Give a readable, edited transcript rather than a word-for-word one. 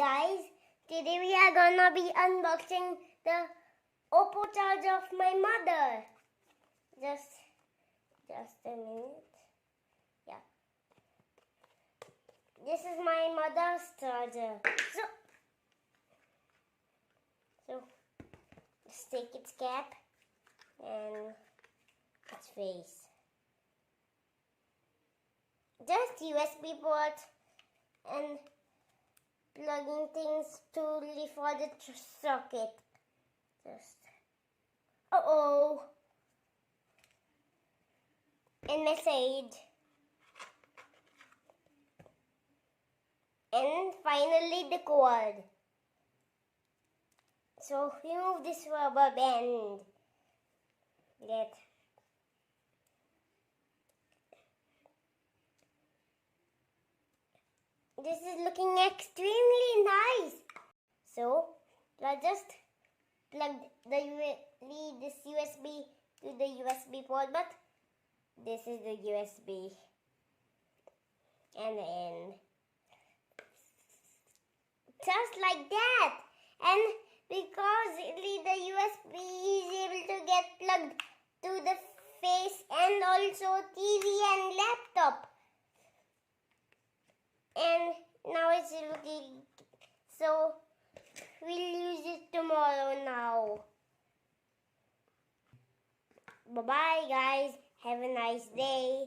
guys, today we are gonna be unboxing the Oppo charger of my mother. Just a minute. Yeah. This is my mother's charger. So just take its cap and its face. Just USB port and plugging things to for the socket. Just and message. And finally the cord. So remove this rubber band. This is looking extremely nice. So I just plug this USB to the USB port, but this is the USB and then just like that. And because the USB is able to get plugged to the face and also TV and laptop. And now it's looking, so we'll use it tomorrow now. Bye bye guys, have a nice day.